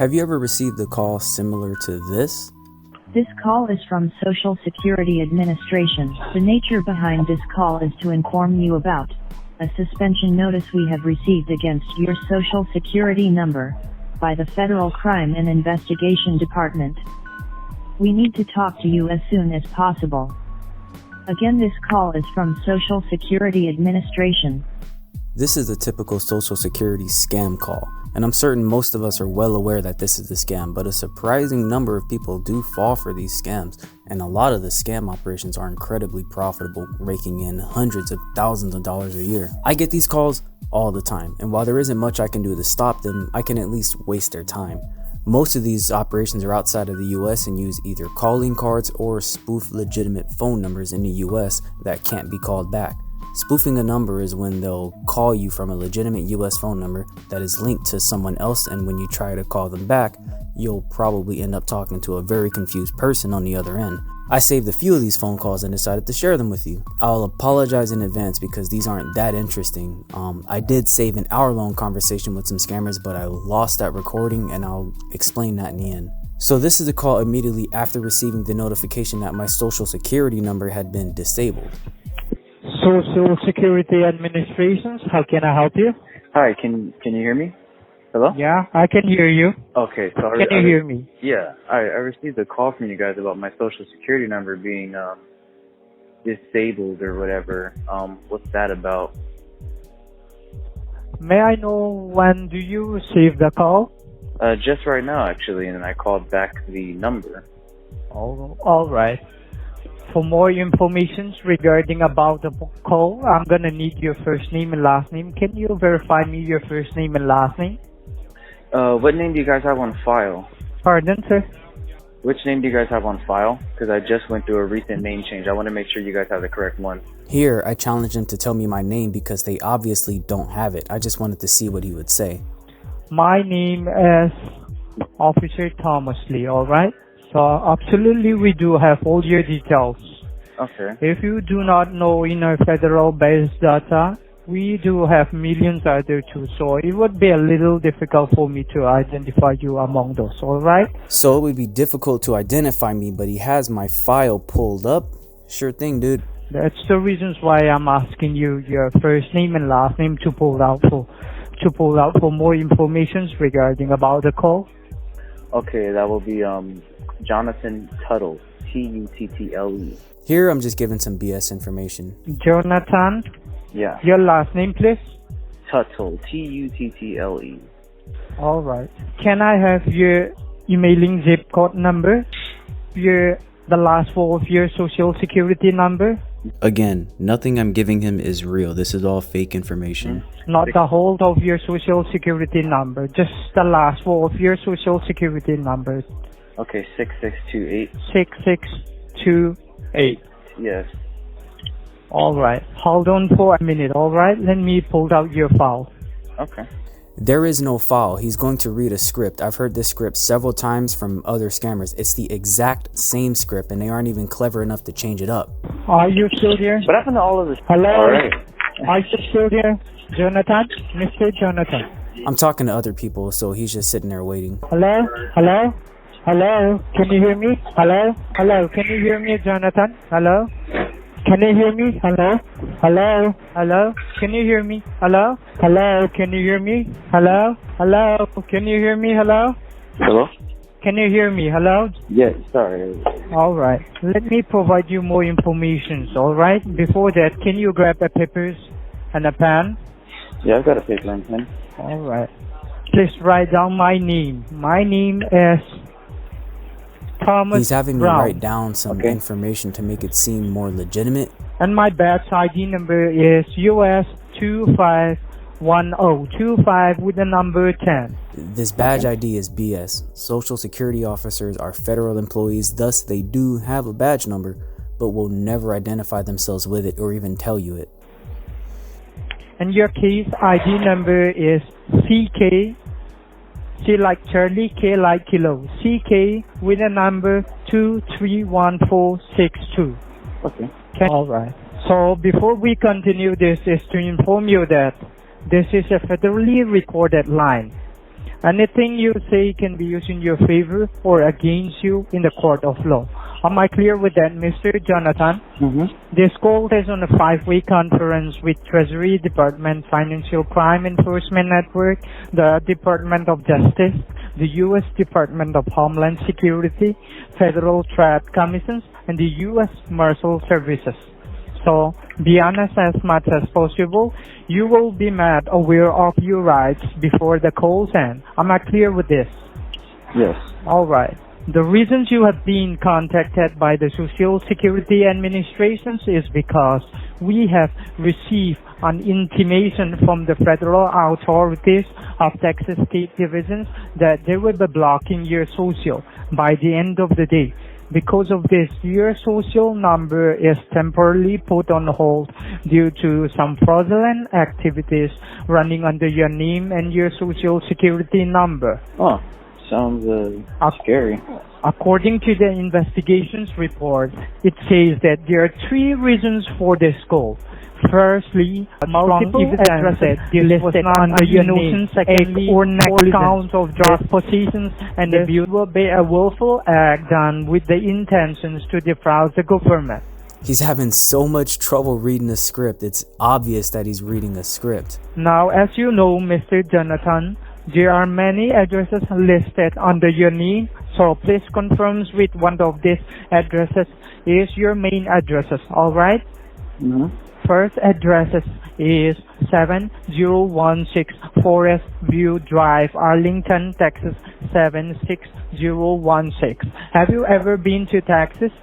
Have you ever received a call similar to this? This call is from Social Security Administration. The nature behind this call is to inform you about a suspension notice we have received against your Social Security number by the Federal Crime and Investigation Department. We need to talk to you as soon as possible. Again, this call is from Social Security Administration. This is a typical Social Security scam call, and I'm certain most of us are well aware that this is a scam, but a surprising number of people do fall for these scams, and a lot of the scam operations are incredibly profitable, raking in hundreds of thousands of dollars a year. I get these calls all the time, and while there isn't much I can do to stop them, I can at least waste their time. Most of these operations are outside of the US and use either calling cards or spoof legitimate phone numbers in the US that can't be called back. Spoofing a number is when they'll call you from a legitimate US phone number that is linked to someone else, and when you try to call them back, you'll probably end up talking to a very confused person on the other end. I saved a few of these phone calls and decided to share them with you. I'll apologize in advance because these aren't that interesting. I did save an hour-long conversation with some scammers, but I lost that recording, and I'll explain that in the end. So this is a call immediately after receiving the notification that my Social Security number had been disabled. Social Security Administration, how can I help you? Hi, can you hear me? Hello? Yeah, I can hear you. Okay, sorry. Can you hear me? Yeah, I received a call from you guys about my Social Security number being disabled or whatever. What's that about? May I know when do you receive the call? Just right now, actually, and then I called back the number. All right. For more information regarding about the call, I'm gonna need your first name and last name. Can you verify me your first name and last name? What name do you guys have on file? Pardon, sir? Which name do you guys have on file? Because I just went through a recent name change. I want to make sure you guys have the correct one. Here, I challenged him to tell me my name because they obviously don't have it. I just wanted to see what he would say. My name is Officer Thomas Lee, alright? So absolutely we do have all your details. Okay. If you do not know in our federal based data, we do have millions out there too, so it would be a little difficult for me to identify you among those, alright? So it would be difficult to identify me, but he has my file pulled up? Sure thing, dude. That's the reasons why I'm asking you your first name and last name to pull out for more information regarding about the call. Okay, that will be Jonathan Tuttle, Tuttle. Here, I'm just giving some BS information. Jonathan? Yeah. Your last name, please? Tuttle, Tuttle. Alright. Can I have your emailing zip code number? The last four of your social security number? Again, nothing I'm giving him is real. This is all fake information. Not the whole of your social security number, just the last four of your social security number. Okay, 6628. 6628. Yes. Alright. Hold on for a minute, alright? Let me pull out your file. Okay. There is no file. He's going to read a script. I've heard this script several times from other scammers. It's the exact same script, and they aren't even clever enough to change it up. Are you still there? What happened to all of this? Hello? Alright. Are you still there? Jonathan? Mr. Jonathan? I'm talking to other people, so he's just sitting there waiting. Hello? Hello? Hello? Can you hear me? Hello? Hello? Can you hear me, Jonathan? Hello? Can you hear me? Hello? Hello? Hello? Can you hear me? Hello? Hello? Can you hear me? Hello? Hello? Can you hear me? Hello? Hello? Can you hear me? Hello? Yes, sorry. Alright. Let me provide you more information, alright? Before that, can you grab a papers and a pen? Yeah, I've got a paper and pen. Alright. Please write down my name. My name is Thomas He's having me Brown. write down some information to make it seem more legitimate. And my badge ID number is US 251025 with the number 10. This badge ID is BS. Social Security officers are federal employees, thus they do have a badge number, but will never identify themselves with it or even tell you it. And your case ID number is CK, C like Charlie, K like Kilo, CK with the number 231462. Okay. Alright. So before we continue, this is to inform you that this is a federally recorded line. Anything you say can be used in your favor or against you in the court of law. Am I clear with that, Mr. Jonathan? This call is on a 5-way conference with Treasury Department, Financial Crime Enforcement Network, the Department of Justice, the U.S. Department of Homeland Security, Federal Trade Commissions, and the U.S. Marshal Services. So, be honest as much as possible. You will be made aware of your rights before the calls end. Am I clear with this? Yes. Alright. The reasons you have been contacted by the Social Security Administration is because we have received an intimation from the federal authorities of Texas State Divisions that they will be blocking your social by the end of the day. Because of this, your social number is temporarily put on hold due to some fraudulent activities running under your name and your social security number. Oh, sounds scary. According to the investigations report, it says that there are 3 reasons for this call. Firstly, multiple addresses listed under your name. Secondly, or next counts of drug possessions, and the abuse will be a willful act done with the intentions to defraud the government. He's having so much trouble reading the script, it's obvious that he's reading a script. Now, as you know, Mr. Jonathan, there are many addresses listed under your name, so please confirm with one of these addresses is your main addresses, alright? First address is 7016 Forest View Drive, Arlington, Texas 76016. Have you ever been to Texas?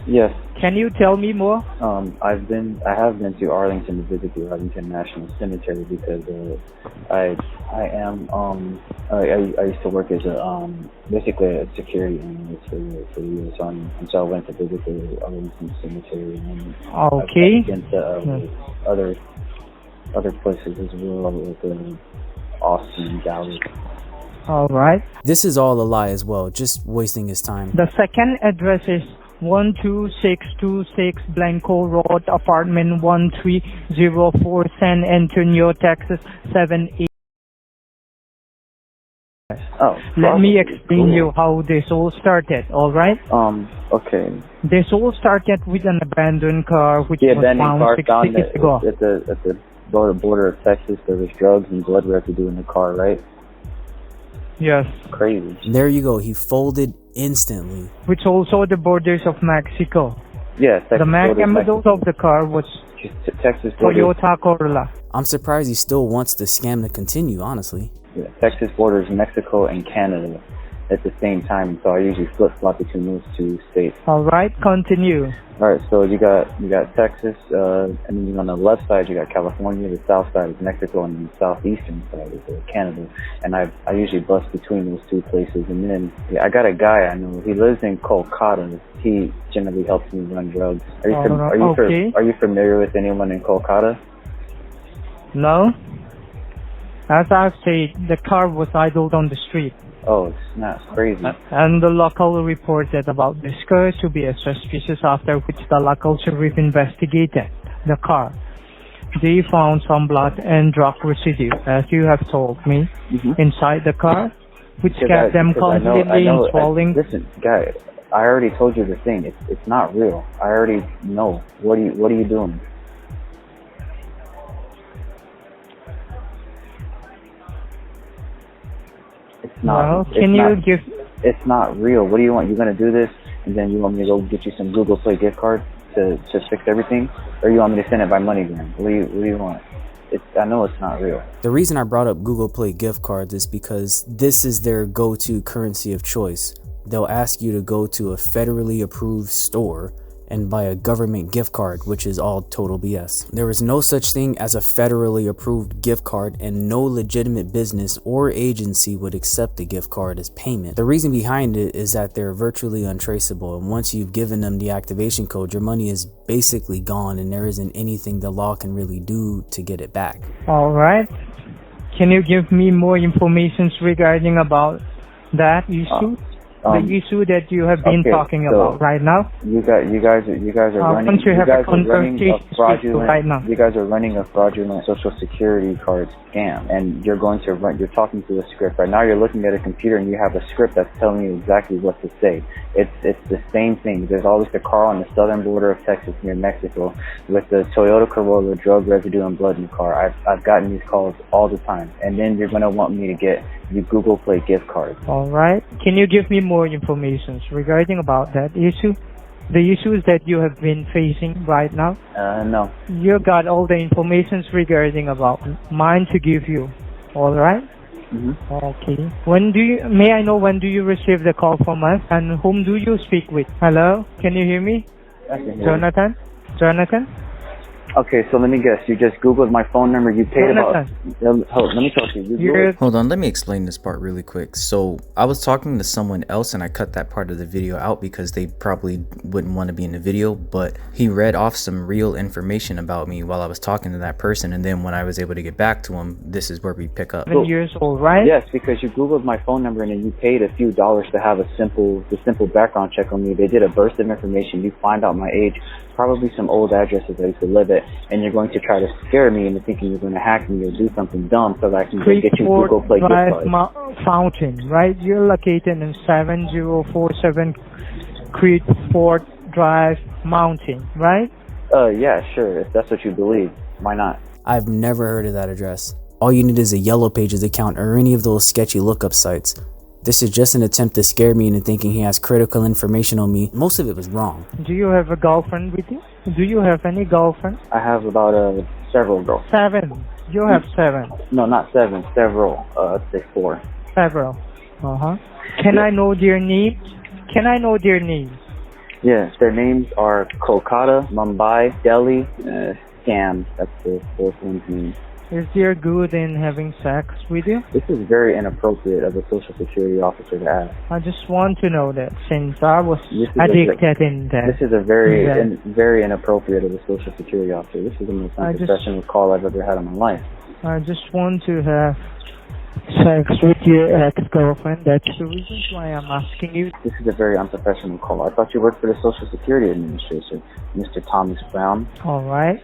Yes. Can you tell me more? I have been to Arlington to visit the Arlington National Cemetery because I used to work as basically a security analyst for the U.S. Army, and so I went to visit the Arlington Cemetery and okay. I've been to other places as well, like Austin, Dallas. Alright. This is all a lie as well, just wasting his time. The second address is 12626 Blanco Road, apartment 1304, San Antonio, Texas 78. Let me explain you how this all started, alright? Okay. This all started with an abandoned car which was found 6 years ago. At the border of Texas, there was drugs and blood residue in the car, right? Yes. Crazy. There you go, he folded instantly. Which also the borders of Mexico. Yeah, Texas. The model of the car was Texas Toyota Corolla. I'm surprised he still wants the scam to continue, honestly. Yeah, Texas borders Mexico and Canada at the same time, so I usually flip-flop between those 2 states. Alright, continue. Alright, so you got Texas, and then on the left side you got California, the south side is Mexico, and the southeastern side is Canada. And I usually bust between those 2 places. And then I got a guy I know, he lives in Kolkata. He generally helps me run drugs. Are you familiar with anyone in Kolkata? No. As I've said, the car was idled on the street. Oh, it's not crazy. And the local reported about this car to be suspicious, after which the local sheriff investigated the car. They found some blood and drug residue, as you have told me, inside the car, which kept them completely enthralling. Listen, guy, I already told you the thing. It's not real. I already know. What are you doing? It's not real. What do you want? You're gonna do this, and then you want me to go get you some Google Play gift card to fix everything, or you want me to send it by MoneyGram? What do you want? I know it's not real. The reason I brought up Google Play gift cards is because this is their go-to currency of choice. They'll ask you to go to a federally approved store and buy a government gift card, which is all total BS. There is no such thing as a federally approved gift card, and no legitimate business or agency would accept a gift card as payment. The reason behind it is that they're virtually untraceable, and once you've given them the activation code, your money is basically gone, and there isn't anything the law can really do to get it back. Alright. Can you give me more information regarding about that issue? the issue that you have been talking about right now. You guys are running. You guys are running a fraudulent. Right now. You guys are running a fraudulent Social Security card scam, and you're talking through a script. Right now, you're looking at a computer and you have a script that's telling you exactly what to say. It's the same thing. There's always the car on the southern border of Texas near Mexico with the Toyota Corolla drug residue and blood in the car. I've gotten these calls all the time, and then you're gonna want me to get you Google Play gift cards. All right. Can you give me more information regarding about that issue? The issues that you have been facing right now? No. You got all the information regarding about mine to give you. All right. Okay. May I know when do you receive the call from us, and whom do you speak with? Hello? Can you hear me? I can hear Jonathan? you. Jonathan? Okay, so let me guess. You just Googled my phone number. You paid about... Hold, let me talk to you. Hold on, let me explain this part really quick. So I was talking to someone else and I cut that part of the video out because they probably wouldn't want to be in the video, but he read off some real information about me while I was talking to that person, and then when I was able to get back to him, this is where we pick up. 7 years old, right? Yes, because you Googled my phone number and then you paid a few dollars to have the simple background check on me. They did a burst of information. You find out my age, probably some old addresses I used to live at, and you're going to try to scare me into thinking you're going to hack me or do something dumb so that I can get you Google Play gift cards. Fountain, right? You're located in 7047 Creed Fort Drive Mountain, right? Yeah, sure. If that's what you believe, why not? I've never heard of that address. All you need is a Yellow Pages account or any of those sketchy lookup sites. This is just an attempt to scare me into thinking he has critical information on me. Most of it was wrong. Do you have a girlfriend with you? Do you have any girlfriend? I have about several girlfriends. 7. You have 7. No, not 7. Several. Let's say 4. Several. Can I know their names? Yes, their names are Kolkata, Mumbai, Delhi, Scam. That's the 4th one's name. Is there good in having sex with you? This is very inappropriate of a Social Security officer to ask. I just want to know that since I was addicted in that. This is a very inappropriate of a Social Security officer. This is the most unprofessional call I've ever had in my life. I just want to have sex with your ex-girlfriend. That's the reason why I'm asking you. This is a very unprofessional call. I thought you worked for the Social Security Administration, Mr. Thomas Brown. All right.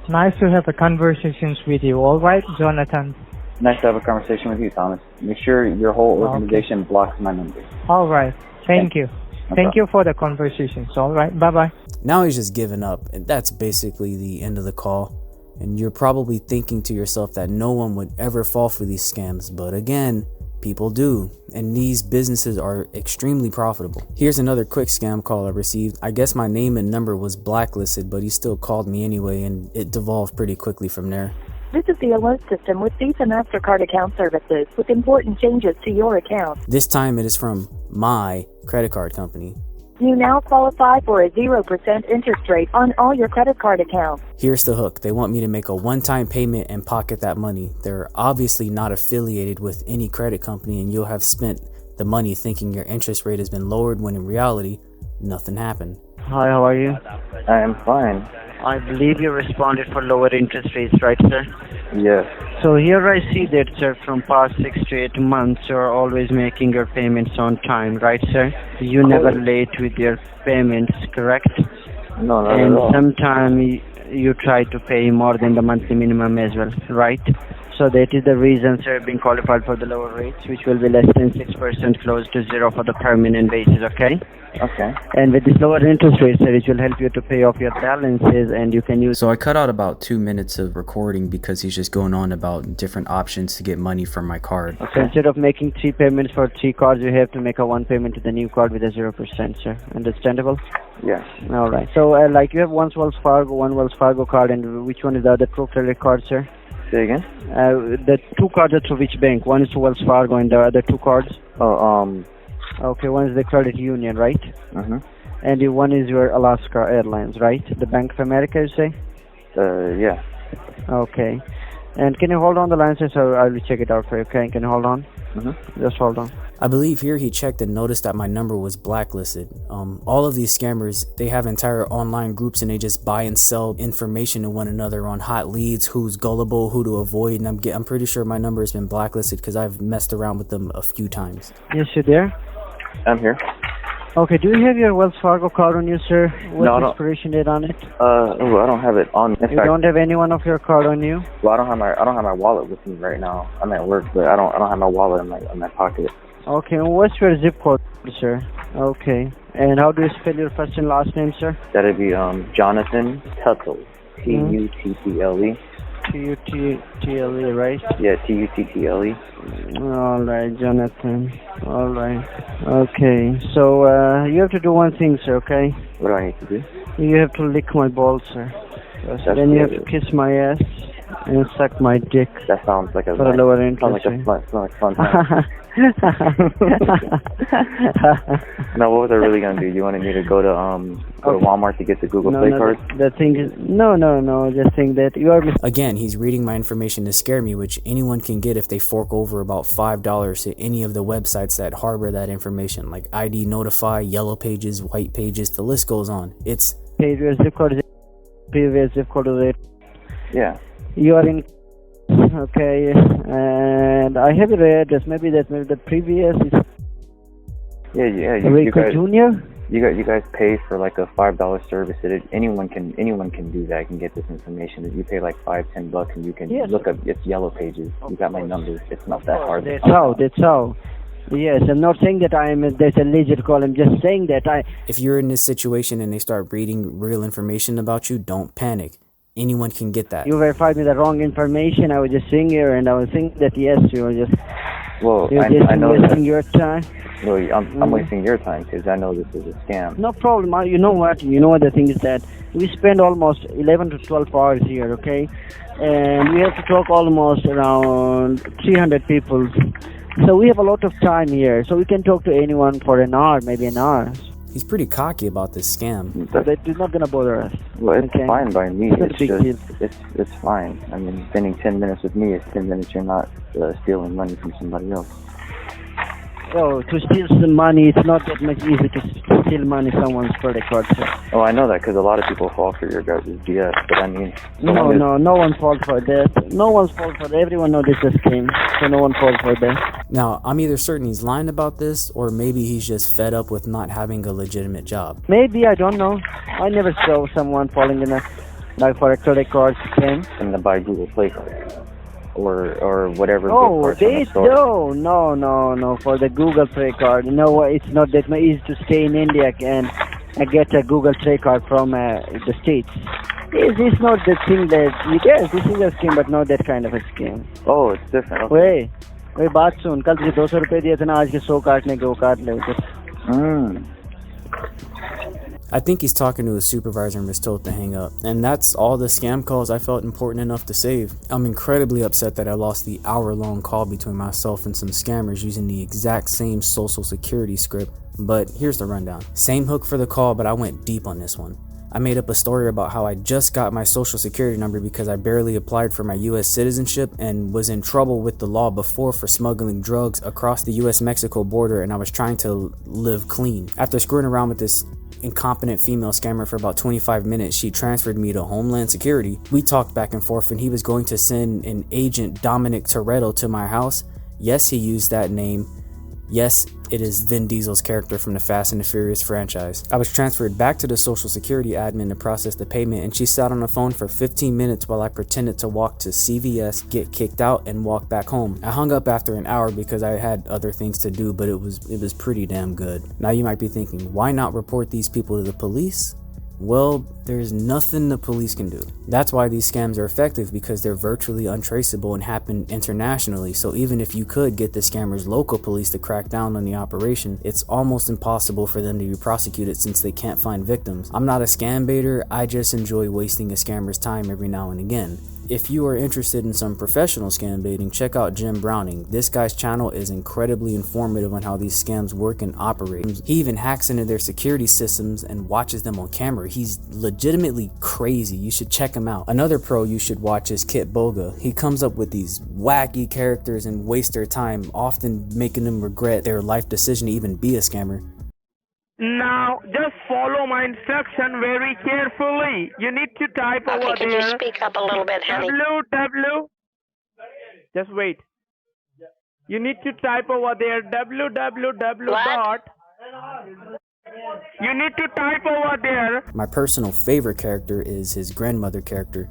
Nice to have a conversations with you. All right, Jonathan. Nice to have a conversation with you, Thomas. Make sure your whole organization blocks my number. All right. Thank you. Thank you for the conversations. All right. Bye-bye. Now he's just giving up, and that's basically the end of the call. And you're probably thinking to yourself that no one would ever fall for these scams, but again, people do, and these businesses are extremely profitable. Here's another quick scam call I received. I guess my name and number was blacklisted, but he still called me anyway, and it devolved pretty quickly from there. This is the alert system with Visa MasterCard account services with important changes to your account. This time it is from my credit card company. You now qualify for a 0% interest rate on all your credit card accounts. Here's the hook. They want me to make a one-time payment and pocket that money. They're obviously not affiliated with any credit company, and you'll have spent the money thinking your interest rate has been lowered when in reality, nothing happened. Hi, how are you? I am fine. I believe you responded for lower interest rates, right, sir? Yes. So here I see that, sir, from past 6 to 8 months, you're always making your payments on time, right, sir? You never late with your payments, correct? No, not and at all. sometimes you try to pay more than the monthly minimum as well, right? So that is the reason, sir, being qualified for the lower rates, which will be less than 6%, close to 0 for the permanent basis, okay? Okay. And with this lower interest rate, sir, it will help you to pay off your balances, and you can use... So I cut out about 2 minutes of recording because he's just going on about different options to get money from my card. So instead of making 3 payments for 3 cards, you have to make a 1 payment to the new card with a 0%, sir. Understandable? Yes. All right. So, like, you have one Wells Fargo card, and which one is the other Pro credit card, sir? Say again? The 2 cards are through which bank? One is to Wells Fargo, and the other 2 cards? Okay, one is the credit union, right? And one is your Alaska Airlines, right? The Bank of America, you say? Yeah. Okay. And can you hold on the line, sir? So I will check it out for you, okay? Can you hold on? Just hold on. I believe here he checked and noticed that my number was blacklisted. All of these scammers, they have entire online groups and they just buy and sell information to one another on hot leads, who's gullible, who to avoid, and I'm pretty sure my number has been blacklisted because I've messed around with them a few times. Yes, you're there? I'm here. Okay, do you have your Wells Fargo card on you, sir? What's No, I the don't. expiration date on it? I don't have it on. In You fact, don't have any one of your card on you? well, I don't have my wallet with me right now. I'm at work, but I don't have my wallet in my pocket. Okay, and what's your zip code, sir? Okay, and how do you spell your first and last name, sir? That'd be Jonathan Tuttle. Tuttle. T-U-T-T-L-E, right? Yeah, Tuttle. Alright, Jonathan. Alright. Okay, so you have to do one thing, sir, okay? What do I need to do? You have to lick my balls, sir. That's Then you have good. to kiss my ass and suck my dick That sounds like a for a lower sounds like interest a fun time. No, what was I really gonna do? You wanted me to go to Walmart to get the Google Play card? The thing is, no, just think that you are Again, he's reading my information to scare me, which anyone can get if they fork over about $5 to any of the websites that harbor that information, like ID Notify, Yellow Pages, White Pages, the list goes on. It's your zip code is previous zip code is it. Yeah. You are in, okay, and I have your address. Maybe the previous is Yeah. You Rico guys, Jr. you guys pay for like a $5 service. Anyone can do that. Can get this information. If you pay like $5-10 and you can look up it's Yellow Pages. You got my number. It's not that hard. That's how. Yes, I'm not saying that there's a legit call. I'm just saying that if you're in this situation and they start reading real information about you, don't panic. Anyone can get that. You verified me the wrong information. I was just saying here, and I was thinking that yes, you were just. Well, you're I know wasting that. your time. Well, I'm wasting your time because I know this is a scam. No problem. You know what? The thing is that we spend almost 11 to 12 hours here, okay? And we have to talk almost around 300 people. So we have a lot of time here. So we can talk to anyone for an hour, maybe an hour. He's pretty cocky about this scam. So that is not going to bother us. Well, it's okay? fine by me. It's not a big deal. It's fine. I mean, spending 10 minutes with me is 10 minutes you're not stealing money from somebody else. So to steal some money, it's not that much easy to steal money from someone's credit card. So. Oh, I know that because a lot of people fall for your guys' BS. But I mean, no one falls for that. No one's fault for that. Everyone knows this is a scheme, so no one falls for that. Now, I'm either certain he's lying about this, or maybe he's just fed up with not having a legitimate job. Maybe, I don't know. I never saw someone falling in for a credit card scam. And to buy Google Play card or whatever. No, no. For the Google Play card, it's not that easy to stay in India and get a Google Play card from the States. It's not the thing that yes, this is a scheme, but not that kind of a scheme. Oh, it's different. Okay. वही बात सुन कल तुझे 200 रुपए दिए थे ना आज के 100 काटने के वो काट ले I think he's talking to his supervisor and was told to hang up. And that's all the scam calls I felt important enough to save. I'm incredibly upset that I lost the hour-long call between myself and some scammers using the exact same social security script. But here's the rundown. Same hook for the call, but I went deep on this one. I made up a story about how I just got my social security number because I barely applied for my US citizenship and was in trouble with the law before for smuggling drugs across the US-Mexico border, and I was trying to live clean. After screwing around with this incompetent female scammer for about 25 minutes, she transferred me to Homeland Security. We talked back and forth, and he was going to send an agent, Dominic Toretto, to my house. Yes, he used that name. Yes, it is Vin Diesel's character from the Fast and the Furious franchise. I was transferred back to the Social Security admin to process the payment, and she sat on the phone for 15 minutes while I pretended to walk to CVS, get kicked out, and walk back home. I hung up after an hour because I had other things to do, but it was pretty damn good. Now you might be thinking, why not report these people to the police? Well, there's nothing the police can do. That's why these scams are effective, because they're virtually untraceable and happen internationally. So even if you could get the scammers' local police to crack down on the operation, it's almost impossible for them to be prosecuted since they can't find victims. I'm not a scam baiter, I just enjoy wasting a scammer's time every now and again. If you are interested in some professional scam baiting, check out Jim Browning. This guy's channel is incredibly informative on how these scams work and operate. He even hacks into their security systems and watches them on camera. He's legitimately crazy. You should check him out. Another pro you should watch is Kitboga. He comes up with these wacky characters and wastes their time, often making them regret their life decision to even be a scammer. Now, just follow my instruction very carefully. You need to type over can there. you speak up a little bit, honey? Just wait. You need to type over there www. What? You need to type over there. My personal favorite character is his grandmother character.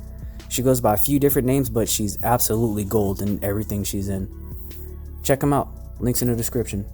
She goes by a few different names, but she's absolutely gold in everything she's in. Check him out. Links in the description.